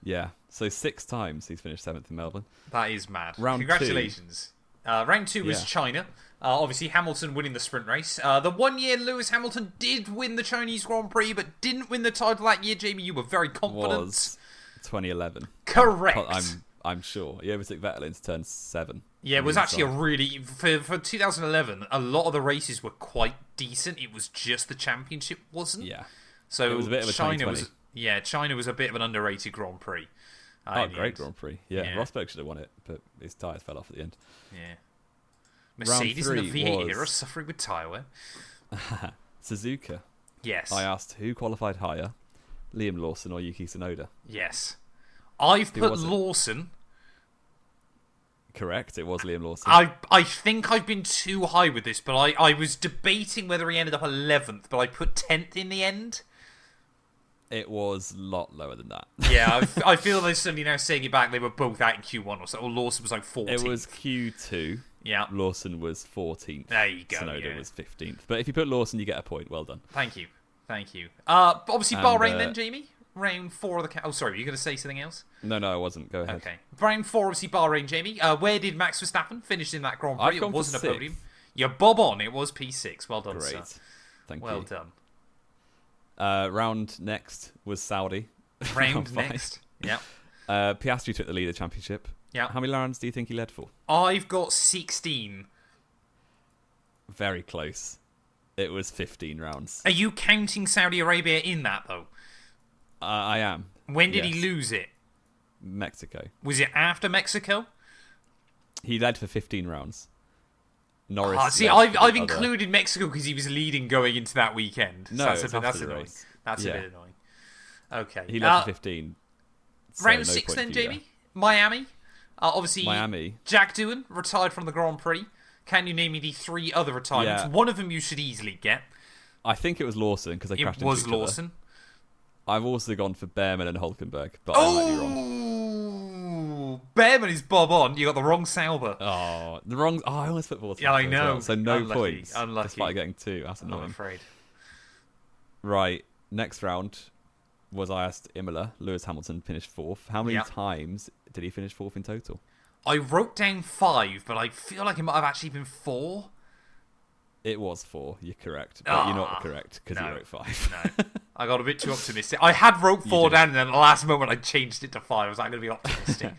Yeah. So 6 times he's finished 7th in Melbourne. That is mad. Round Congratulations. Round 2 was China. Obviously, Hamilton winning the sprint race. The 1 year Lewis Hamilton did win the Chinese Grand Prix, but didn't win the title that year. Jamie, you were very confident. Was 2011. Correct. I'm sure. He overtook Vettel into turn 7. Yeah, it was actually a really... For 2011, a lot of the races were quite decent. It was just the championship wasn't. Yeah. So it was a bit of a China 2020. China was a bit of an underrated Grand Prix. Great Grand Prix. Yeah, Rosberg should have won it, but his tyres fell off at the end. Yeah. Mercedes in the V8 era suffering with tyre wear. Suzuka. Yes. I asked who qualified higher, Liam Lawson or Yuki Tsunoda. Yes. I've put Lawson. Correct, it was Liam Lawson. I think I've been too high with this, but I was debating whether he ended up 11th, but I put 10th in the end. It was a lot lower than that. Yeah, I feel they're suddenly now saying it back. They were both out in Q1 or so. Or Lawson was like 14th. It was Q2. Yeah. Lawson was 14th. There you go. Tsunoda was 15th. But if you put Lawson, you get a point. Well done. Thank you. Obviously, Bahrain then, Jamie. Round 4 of the... Oh, sorry, were you going to say something else? No, I wasn't. Go ahead. Okay. Round 4, obviously, Bahrain, Jamie. Where did Max Verstappen finish in that Grand Prix? It wasn't a podium. You're bob on. It was P6. Well done, Great. sir. Thank you. Well done. Round next was Saudi. Round next. Yeah. Piastri took the lead of the championship. Yeah. How many rounds do you think he led for? I've got 16. Very close. It was 15 rounds. Are you counting Saudi Arabia in that, though? I am. When did he lose it? Mexico. Was it after Mexico? He led for 15 rounds. Norris. I've included Mexico because he was leading going into that weekend. No, that's annoying. That's a bit annoying. Okay. He led for 15. So round 6 then, Jamie? Miami. Obviously, Miami. Jack Doohan retired from the Grand Prix. Can you name me the 3 other retirements? Yeah. One of them you should easily get. I think it was Lawson because they crashed into each other. It was Lawson. I've also gone for Behrman and Hulkenberg, but I might be wrong. Oh, Behrman is bob on. You got the wrong Sauber. Oh, the wrong. Oh, I almost put Bottas. Yeah, I know. Well. So no Unlucky. points. Unlucky. Despite getting 2. That's annoying. I'm afraid. Right. Next round was I asked Imola. Lewis Hamilton finished 4th. How many Yeah. times did he finish 4th in total? I wrote down 5, but I feel like it might have actually been 4. It was 4. You're correct, but you're not correct because you wrote 5. No, I got a bit too optimistic. I had wrote 4 down, and then at the last moment I changed it to 5. I was like, I'm going to be optimistic,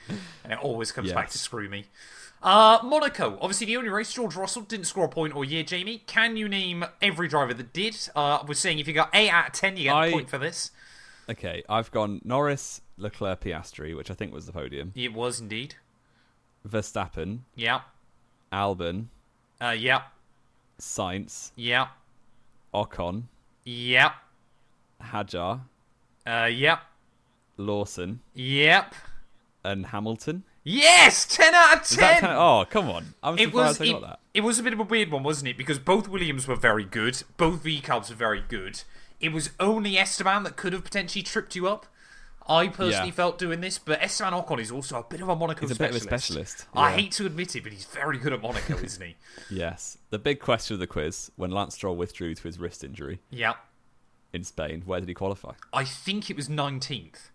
and it always comes back to screw me. Monaco, obviously the only race. George Russell didn't score a point all year. Jamie, can you name every driver that did? We're saying if you got 8 out of 10, you get a point for this. Okay, I've gone Norris, Leclerc, Piastri, which I think was the podium. It was indeed. Verstappen. Yeah. Albon. Yeah. Sainz. Yeah. Ocon. Yeah. Hadjar. Yep. Lawson. Yep. And Hamilton. Yes! 10 out of 10! Oh, come on. I'm surprised I got that. It was a bit of a weird one, wasn't it? Because both Williams were very good. Both V-Cubs were very good. It was only Esteban that could have potentially tripped you up. I personally felt doing this, but Esteban Ocon is also a bit of a Monaco specialist. He's a bit of a specialist. I hate to admit it, but he's very good at Monaco, isn't he? Yes. The big question of the quiz, when Lance Stroll withdrew to his wrist injury in Spain, where did he qualify? I think it was 19th.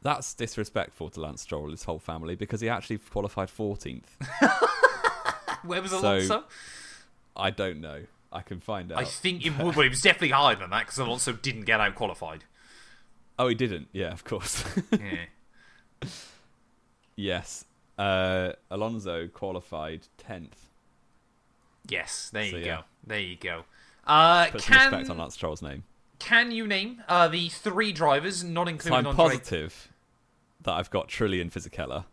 That's disrespectful to Lance Stroll and his whole family because he actually qualified 14th. Where was Alonso? I don't know. I can find out. I think it would, but it was definitely higher than that because Alonso didn't get out qualified. Oh, he didn't? Yeah, of course. Yeah. Yes. Alonso qualified 10th. Yes, there you go. There you go. Put some respect on Lance Stroll's name. Can you name the 3 drivers, not including I'm positive that I've got Trillian Fisichella.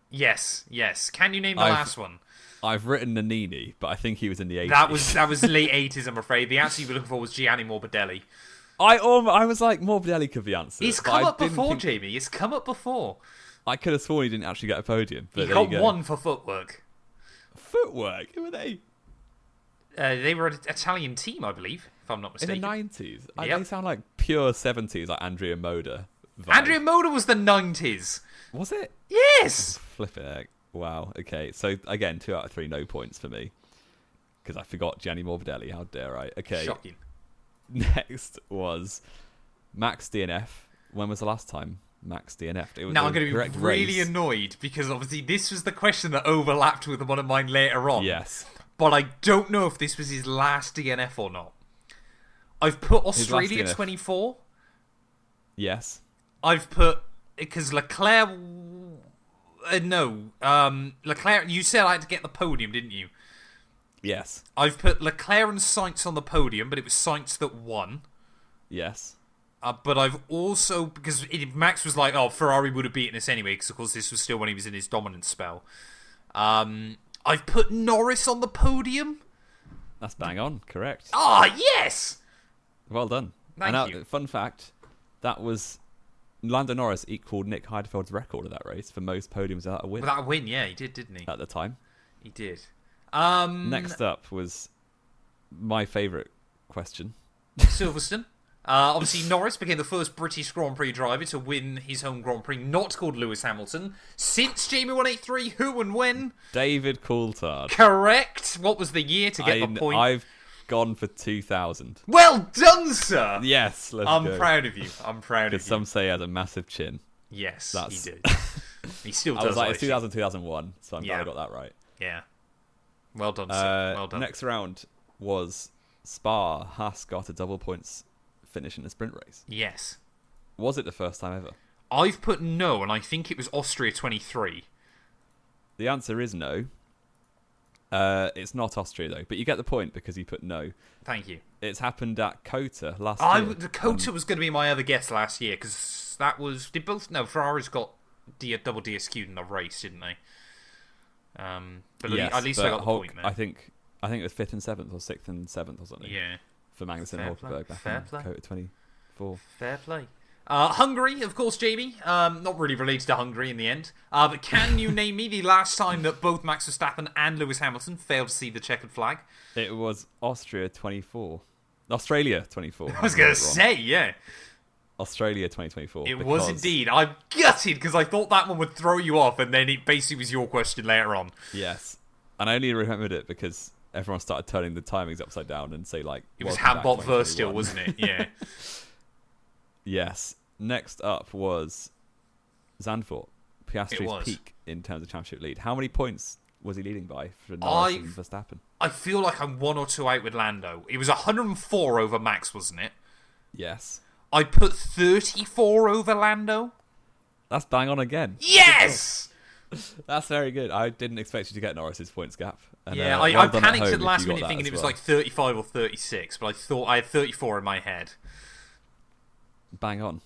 Yes. Can you name the last one? I've written Nannini, but I think he was in the 80s. That was late 80s, I'm afraid. The answer you were looking for was Gianni Morbidelli. I was like, Morbidelli could be answered. He's come up before, Jamie. He's come up before. I could have sworn he didn't actually get a podium. But he got 1 for footwork. Footwork? Who were they? They were an Italian team, I believe, if I'm not mistaken. In the 90s? They sound like pure 70s, like Andrea Moda. Vibe. Andrea Moda was the 90s. Was it? Yes! Flip it. Wow. Okay. So, again, 2 out of 3 no points for me. Because I forgot Gianni Morbidelli. How dare I? Okay. Shocking. Next was Max DNF. When was the last time Max DNF'd. It was Now the I'm going to be correct really race. annoyed because obviously this was the question that overlapped with one of mine later on. Yes. But I don't know if this was his last DNF or not. I've put Australia DNF. 24. Yes. I've put... Because Leclerc... Leclerc... You said I had to get the podium, didn't you? Yes. I've put Leclerc and Sainz on the podium, but it was Sainz that won. Yes. But I've also... Because Max was like, oh, Ferrari would have beaten us anyway, because of course this was still when he was in his dominant spell. I've put Norris on the podium. That's bang on. Correct. Ah, yes! Well done. Thank you. Fun fact, that was... Lando Norris equaled Nick Heidefeld's record of that race for most podiums without a win. Without a win, yeah, he did, didn't he? At the time. He did. Next up was my favourite question. Silverstone. Obviously, Norris became the first British Grand Prix driver to win his home Grand Prix, not called Lewis Hamilton, since Jamie 183. Who and when? David Coulthard. Correct. What was the year to get the point? I've gone for 2000. Well done, sir. Yes, let's I'm go. proud of you. I'm proud of you. Because some say he has a massive chin. Yes, That's- he did. He still I does. was like, like it's 2000, 2001, so I'm glad Yeah. I got that right. Yeah. Well done, sir. Well done. Next round was Spa. Haas got a double points finish in a sprint race. Yes. Was it the first time ever? I've put no, and I think it was Austria 23. The answer is no. It's not Austria, though. But you get the point because you put no. Thank you. It's happened at COTA last year. The Kota was going to be my other guess last year, because that was... Did both... No, Ferraris got double DSQ'd in the race, didn't they? But Yes, at least I but got the Hulk, point there. I think it was 5th and 7th or 6th and 7th or something. Yeah. For Magnussen and Fair Hulkenberg play. back Fair in play. COTA 24. Fair play. Hungary, of course, Jamie. Not really related to Hungary in the end. But can you name me the last time that both Max Verstappen and Lewis Hamilton failed to see the checkered flag? It was Austria 24. Australia 24. I was going to say, yeah. Australia 2024. It was indeed. I'm gutted because I thought that one would throw you off, and then it basically was your question later on. Yes. And I only remembered it because everyone started turning the timings upside down and say, like... It was welcome back Hambot verse 2021. still, wasn't it? Yeah. Yes. Next up was Zandvoort. It Piastri's was. peak in terms of championship lead. How many points was he leading by for Norris and Verstappen? I feel like I'm 1 or 2 out with Lando. It was 104 over Max, wasn't it? Yes. I put 34 over Lando. That's bang on again. Yes! That's very good. I didn't expect you to get Norris's points gap. And, Yeah, well I done panicked home at the if last you got minute that thinking as it was well. like 35 or 36, but I thought I had 34 in my head. Bang on.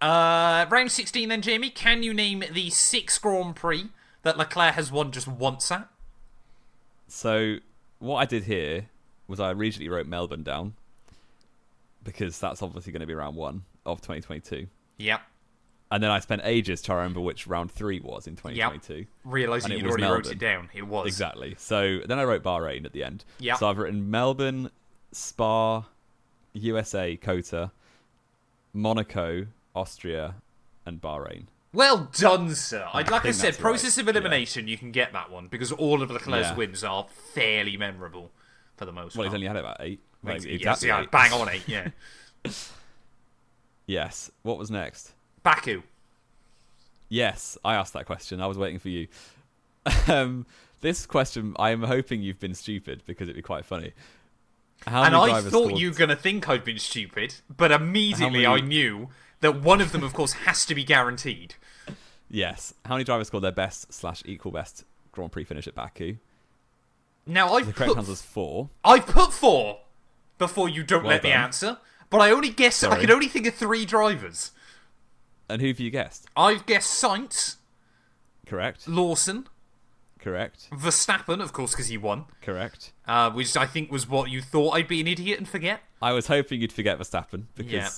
Round 16 then, Jamie. Can you name the 6 Grand Prix that Leclerc has won just once at? So, what I did here was I originally wrote Melbourne down because that's obviously going to be round 1 of 2022. Yep. And then I spent ages trying to remember which round 3 was in 2022. Realising And it you'd was already wrote Melbourne. it down. It was. Exactly. So then I wrote Bahrain at the end. Yep. So I've written Melbourne, Spa, USA, COTA, Monaco, Austria, and Bahrain. Well done, sir. Like I think said, that's process right. of elimination, you can get that one because all of Leclerc's Yeah. wins are fairly memorable for the most Well, he's part. only had about 8. Like, Yes, exactly yeah, 8. bang on 8, yeah. Yes. What was next? Baku. Yes, I asked that question. I was waiting for you. This question, I am hoping you've been stupid because it'd be quite funny. How And many I drivers thought scored- you were going to think I'd been stupid, but immediately How I many- knew that one of them, of course, has to be guaranteed. Yes. How many drivers scored their best/equal best Grand Prix finish at Baku? Now, The correct answer is 4. I've put 4 before you don't Well let me done. answer, but I only guessed, I Sorry. could only think of 3 drivers. And who have you guessed? I've guessed Sainz, Correct. Lawson, Correct. Verstappen, of course, because he won, Correct. which I think was what you thought I'd be an idiot and forget. I was hoping you'd forget Verstappen because Yeah.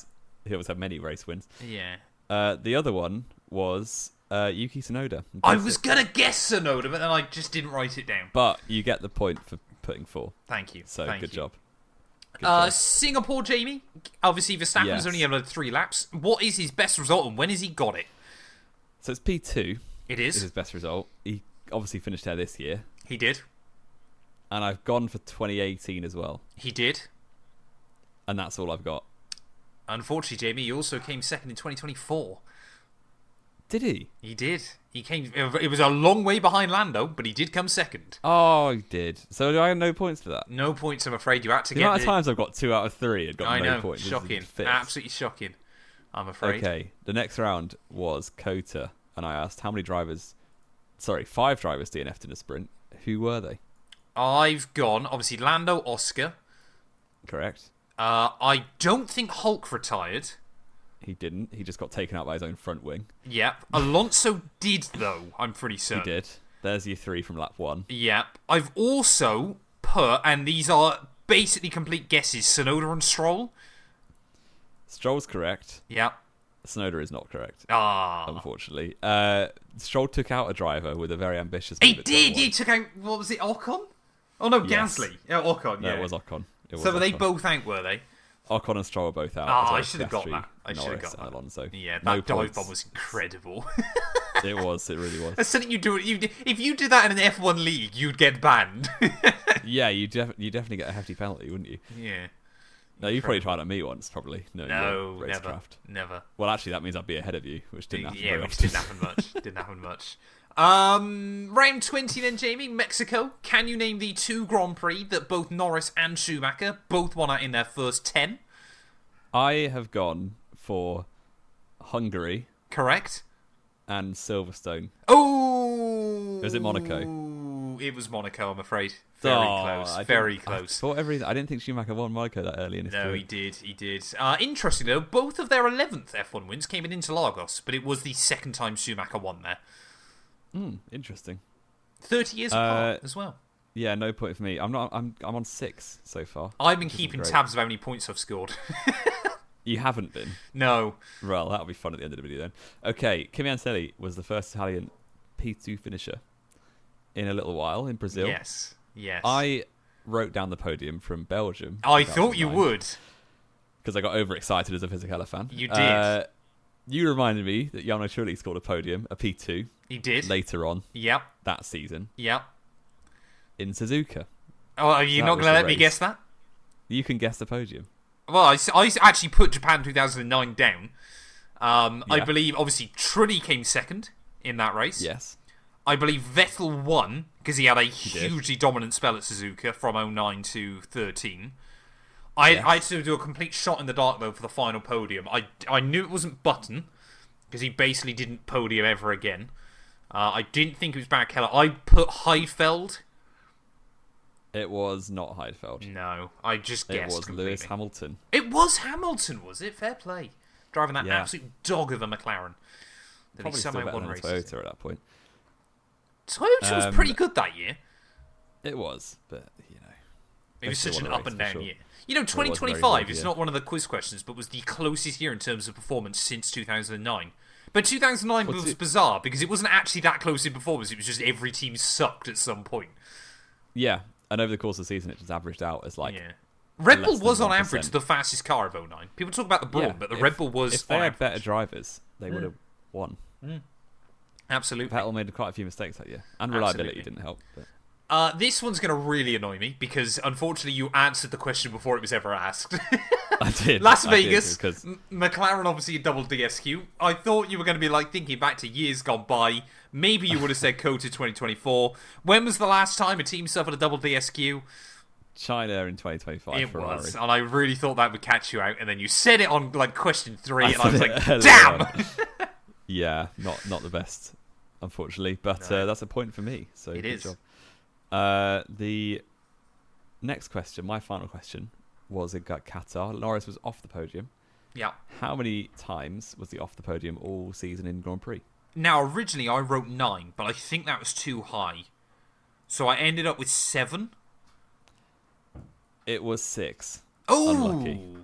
he always had many race wins. Yeah. The other one was Yuki Tsunoda. I was going to guess Sonoda, but then I just didn't write it down. But you get the point for putting 4. Thank you. So Thank good you. job. Good job. Singapore, Jamie. Obviously, Verstappen's Yes. only had 3 laps. What is his best result and when has he got it? So it's P2 It is is. his best result. He obviously finished there this year. He did. And I've gone for 2018 as well. He did. And that's all I've got. Unfortunately, Jamie, he also came second in 2024. Did he? He did. He came. It was a long way behind Lando, but he did come second. Oh, he did. So do I have no points for that? No points, I'm afraid. You had to The get amount of times I've got 2 out of 3 and got I no know. points. Shocking. Absolutely shocking. I'm afraid. Okay. The next round was COTA, and I asked how many drivers. 5 drivers DNF'd in a sprint. Who were they? I've gone, obviously, Lando, Oscar. Correct. I don't think Hulk retired. He didn't. He just got taken out by his own front wing. Yep. Alonso did, though, I'm pretty certain. He did. There's your 3 from lap 1. Yep. I've also put, and these are basically complete guesses, Tsunoda and Stroll. Stroll's correct. Yep. Tsunoda is not correct. Unfortunately. Stroll took out a driver with a very ambitious He move at did. turn He one. took out, what was it, Ocon? Oh, no, Yes. Gasly. Yeah, Ocon, No, yeah. it was Ocon. So were they both out, were they? Ocon and Stroll were both out. I as should well have as got Piastri, that. I should have Norris, got and that. Alonso. Yeah, No that dive points. bomb was incredible. It was. It really was. That's something you do. If you did that in an F1 league, you'd get banned. Yeah, you definitely get a hefty penalty, wouldn't you? Yeah. No, you probably tried at me once, probably. No, No, you never. racecraft. Never. Well, actually, that means I'd be ahead of you, which didn't happen. Yeah, very which often. didn't happen much. Didn't happen much. Round 20 then, Jamie. Mexico. Can you name the 2 Grand Prix that both Norris and Schumacher both won at in their first 10? I have gone for Hungary Correct. and Silverstone. Oh! Was it Monaco? It was Monaco, I'm afraid. Very close. Very close. For every reason, I didn't think Schumacher won Monaco that early in his No, career. he did. He did. Interesting, though, both of their 11th F1 wins came in Interlagos, but it was the second time Schumacher won there. Interesting. 30 years apart as well. Yeah, no point for me. I'm on 6 so far. I've been which isn't keeping great. tabs of how many points I've scored. You haven't been. No. Well, that'll be fun at the end of the video then. Okay, Kimi Antonelli was the first Italian P2 finisher in a little while in Brazil. Yes. Yes. I wrote down the podium from Belgium. I thought you would. Because I got overexcited as a Fisichella fan. You did. You reminded me that Jarno Trulli scored a podium, a P2, He did. later on Yep. that season Yep. in Suzuka. Oh, are you That not was going to the let me race. guess that? You can guess the podium. Well, I actually put Japan 2009 down. I Yeah. believe, obviously, Trulli came second in that race. Yes. I believe Vettel won because he had a did. hugely dominant spell at Suzuka from 09 to 13. I had to do a complete shot in the dark, though, for the final podium. I knew it wasn't Button because he basically didn't podium ever again. I didn't think it was Barrichello. I put Heidfeld. It was not Heidfeld. No, I just It guessed was completely. Lewis Hamilton. It was Hamilton, was it? Fair play. Driving that Yeah. absolute dog of a McLaren. That Probably he still somehow better won than a races. Toyota at that point. Toyota was pretty good that year. It was, but, you know. It was still such won an the up race, and for down sure. year. You know, was a very 2025 good is year. not one of the quiz questions, but was the closest year in terms of performance since 2009. But 2009 What's was it- bizarre because it wasn't actually that close in performance. It was just every team sucked at some point. Yeah, and over the course of the season, it just averaged out as like. Yeah. Red Bull less than was on 1%. average the fastest car of 09. People talk about the Brawn, Yeah, but the if- Red Bull was If they on had average. better drivers, they would have won. Absolutely. Vettel made quite a few mistakes that year, and Absolutely. reliability didn't help. But This one's going to really annoy me because, unfortunately, you answered the question before it was ever asked. I did. Las I did, Vegas, because McLaren obviously a double DSQ. I thought you were going to be like thinking back to years gone by. Maybe you would have said COTA 2024. When was the last time a team suffered a double DSQ? China in 2025. It Ferrari. was, and I really thought that would catch you out. And then you said it on like question 3, and I was said like, it earlier "Damn!" on. Yeah, not the best, unfortunately. But No. that's a point for me. So It good is. job. The next question, my final question, was in Qatar. Norris was off the podium. Yeah. How many times was he off the podium all season in Grand Prix? Now, originally I wrote 9, but I think that was too high, so I ended up with 7. It was 6. Oh, Unlucky.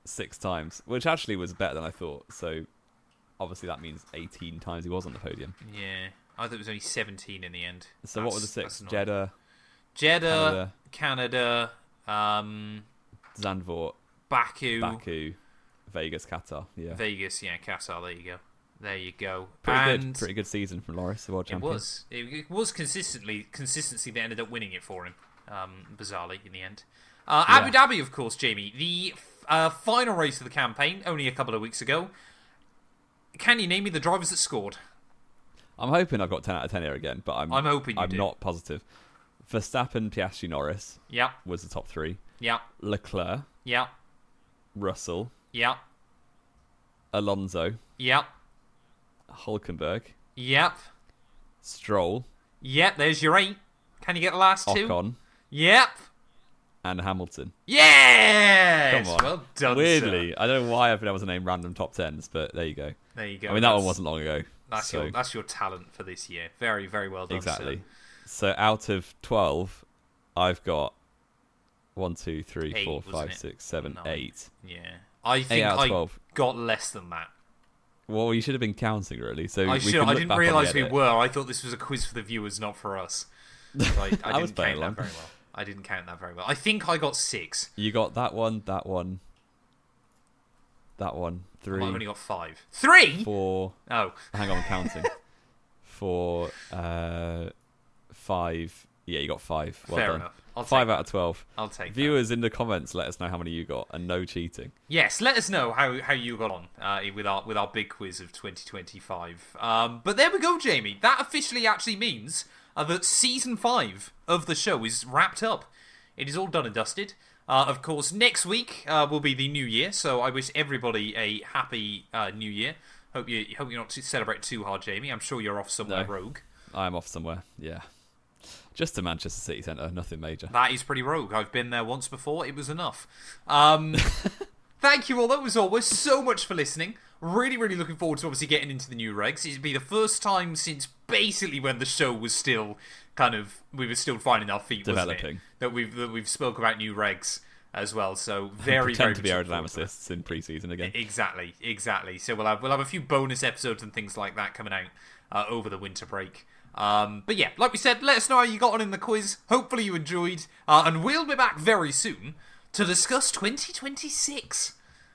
6 times, which actually was better than I thought. So obviously that means 18 times he was on the podium. Yeah, I thought it was only 17 in the end. So what were the 6? That's Jeddah, Jeddah, Canada, Zandvoort, Baku, Vegas, Qatar. Yeah, Vegas, yeah, Qatar. There you go. There you go. pretty good season from Loris, the world It champion. was. It was consistency that ended up winning it for him. Bizarrely, in the end. Abu Dhabi, of course, Jamie. The final race of the campaign, only a couple of weeks ago. Can you name me the drivers that scored? I'm hoping I've got 10 out of 10 here again, but I'm hoping you I'm do. not positive. Verstappen, Piastri, Norris Yeah. was the top 3. Yeah. Leclerc, Yeah. Russell, Yeah. Alonso, Yeah. Hulkenberg, Yep. Stroll, Yep. There's your 8. Can you get the last 2? Ocon, Yep. and Hamilton. Yes! Come on. Well done, Weirdly, sir. I don't know why I've been able to name random top 10s, but there you go. There you go. I mean, that one wasn't long ago. That's your talent for this year. Very, very well done, Exactly. sir. So out of 12, I've got 1, 2, 3, 8, 4, wasn't 5, it? 6, 7, 9. 8. Yeah. I think out of I 12. got less than that. Well, you should have been counting, really. So I we should. can I look didn't back on the realise we edit. were. I thought this was a quiz for the viewers, not for us. So I was didn't playing count along. that very well. I didn't count that very well. I think I got 6. You got that one, that one, that one, I've 3, only got 5. 3? 4. Oh. Hang on, I'm counting. 4, 5. Yeah, you got 5. Well Fair done. enough. I'll 5 take out of 12. I'll take that. Viewers in the comments, let us know how many you got, and no cheating. Yes, let us know how you got on with our big quiz of 2025. But there we go, Jamie. That officially actually means that season 5 of the show is wrapped up. It is all done and dusted. Of course, next week will be the new year, so I wish everybody a happy new year. Hope you're not to celebrate too hard, Jamie. I'm sure you're off somewhere rogue. I'm off somewhere, yeah. Just to Manchester City Centre, nothing major. That is pretty rogue. I've been there once before. It was enough. Thank you all. That was all. We're so much for listening. Really, really looking forward to obviously getting into the new regs. It'd be the first time since basically when the show was still we were still finding our feet, Developing. wasn't it? That we've spoke about new regs as well. So very, Pretend very to be much looking forward to that. aerodynamicists in pre-season again. Exactly. So we'll have a few bonus episodes and things like that coming out over the winter break. But yeah, like we said, let us know how you got on in the quiz. Hopefully you enjoyed, and we'll be back very soon to discuss 2026.